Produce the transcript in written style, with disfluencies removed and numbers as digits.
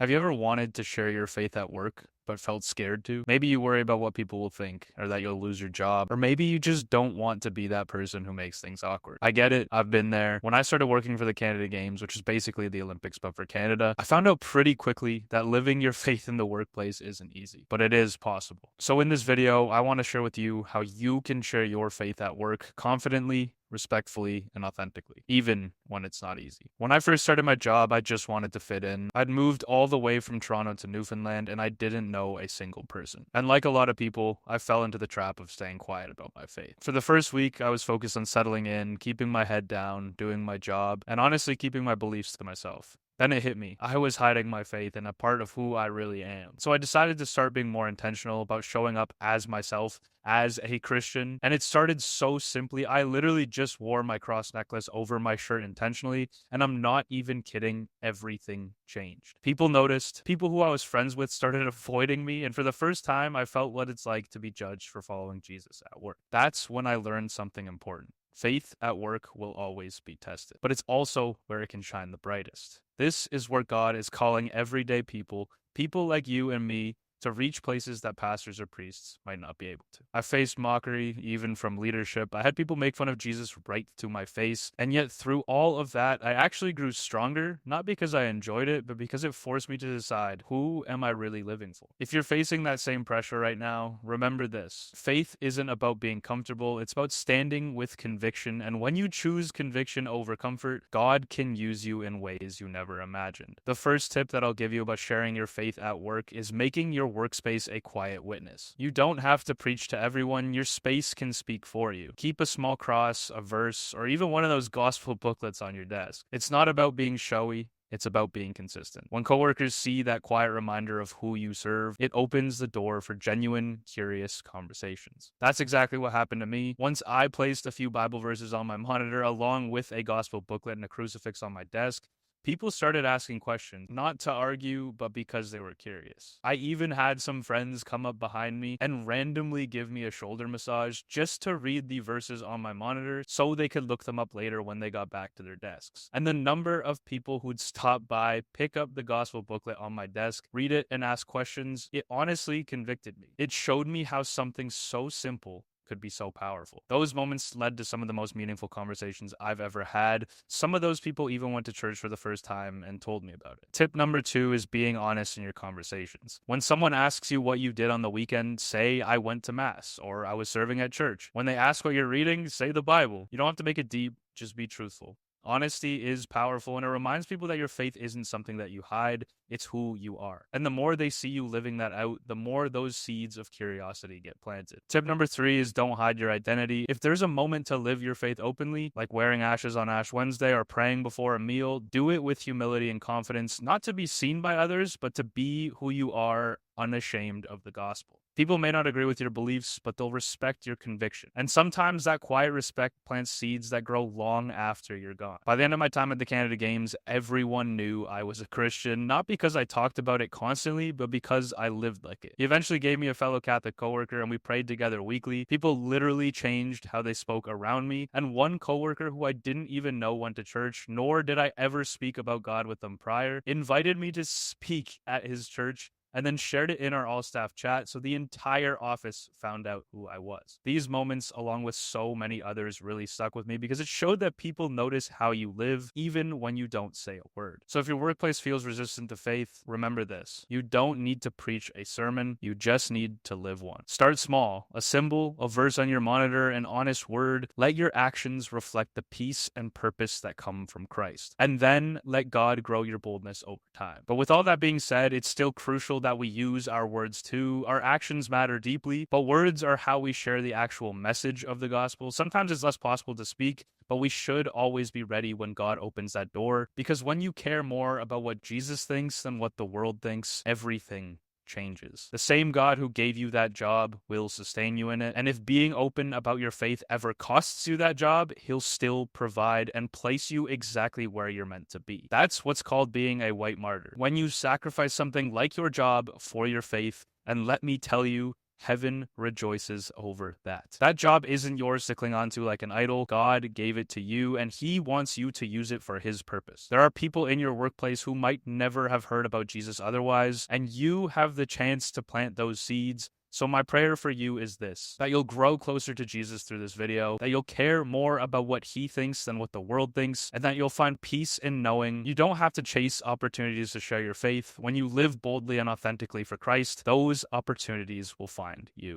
Have you ever wanted to share your faith at work, but felt scared to? Maybe you worry about what people will think, or that you'll lose your job, or maybe you just don't want to be that person who makes things awkward. I get it. I've been there. When I started working for the Canada Games, which is basically the Olympics, but for Canada, I found out pretty quickly that living your faith in the workplace isn't easy, but it is possible. So in this video, I want to share with you how you can share your faith at work confidently, respectfully, and authentically, even when it's not easy. When I first started my job, I just wanted to fit in. I'd moved all the way from Toronto to Newfoundland, and I didn't know a single person. And like a lot of people, I fell into the trap of staying quiet about my faith. For the first week, I was focused on settling in, keeping my head down, doing my job, and honestly keeping my beliefs to myself. Then it hit me. I was hiding my faith and a part of who I really am. So I decided to start being more intentional about showing up as myself, as a Christian. And it started so simply. I literally just wore my cross necklace over my shirt intentionally. And I'm not even kidding. Everything changed. People noticed. People who I was friends with started avoiding me. And for the first time, I felt what it's like to be judged for following Jesus at work. That's when I learned something important. Faith at work will always be tested, but it's also where it can shine the brightest. This is where God is calling everyday people, people like you and me, to reach places that pastors or priests might not be able to. I faced mockery, even from leadership. I had people make fun of Jesus right to my face. And yet through all of that, I actually grew stronger, not because I enjoyed it, but because it forced me to decide, who am I really living for? If you're facing that same pressure right now, remember this. Faith isn't about being comfortable. It's about standing with conviction. And when you choose conviction over comfort, God can use you in ways you never imagined. The first tip that I'll give you about sharing your faith at work is making your workspace a quiet witness. You don't have to preach to everyone. Your space can speak for you. Keep a small cross, a verse, or even one of those gospel booklets on your desk. It's not about being showy. It's about being consistent. When coworkers see that quiet reminder of who you serve, it opens the door for genuine, curious conversations. That's exactly what happened to me. Once I placed a few Bible verses on my monitor, along with a gospel booklet and a crucifix on my desk, people started asking questions, not to argue, but because they were curious. I even had some friends come up behind me and randomly give me a shoulder massage just to read the verses on my monitor so they could look them up later when they got back to their desks. And the number of people who'd stop by, pick up the gospel booklet on my desk, read it, and ask questions, it honestly convicted me. It showed me how something so simple could be so powerful. Those moments led to some of the most meaningful conversations I've ever had. Some of those people even went to church for the first time and told me about it. Tip number 2 is being honest in your conversations. When someone asks you what you did on the weekend, say, I went to mass, or I was serving at church. When they ask what you're reading, say the Bible. You don't have to make it deep, just be truthful. Honesty is powerful, and it reminds people that your faith isn't something that you hide, it's who you are. And the more they see you living that out, the more those seeds of curiosity get planted. Tip number 3 is don't hide your identity. If there's a moment to live your faith openly, like wearing ashes on Ash Wednesday or praying before a meal, do it with humility and confidence, not to be seen by others, but to be who you are, unashamed of the gospel. People may not agree with your beliefs, but they'll respect your conviction. And sometimes that quiet respect plants seeds that grow long after you're gone. By the end of my time at the Canada Games, everyone knew I was a Christian, not because I talked about it constantly, but because I lived like it. He eventually gave me a fellow Catholic coworker, and we prayed together weekly. People literally changed how they spoke around me. And one coworker who I didn't even know went to church, nor did I ever speak about God with them prior, invited me to speak at his church and then shared it in our all-staff chat so the entire office found out who I was. These moments, along with so many others, really stuck with me because it showed that people notice how you live even when you don't say a word. So if your workplace feels resistant to faith, remember this. You don't need to preach a sermon, you just need to live one. Start small. A symbol, a verse on your monitor, an honest word. Let your actions reflect the peace and purpose that come from Christ. And then let God grow your boldness over time. But with all that being said, it's still crucial that we use our words too. Our actions matter deeply, but words are how we share the actual message of the gospel. Sometimes it's less possible to speak, but we should always be ready when God opens that door, because when you care more about what Jesus thinks than what the world thinks, everything changes. The same God who gave you that job will sustain you in it. And if being open about your faith ever costs you that job, he'll still provide and place you exactly where you're meant to be. That's what's called being a white martyr. When you sacrifice something like your job for your faith, and let me tell you, Heaven rejoices over that. That job isn't yours to cling on to like an idol. God gave it to you, and He wants you to use it for His purpose. There are people in your workplace who might never have heard about Jesus otherwise, and you have the chance to plant those seeds. So my prayer for you is this, that you'll grow closer to Jesus through this video, that you'll care more about what He thinks than what the world thinks, and that you'll find peace in knowing you don't have to chase opportunities to share your faith. When you live boldly and authentically for Christ, those opportunities will find you.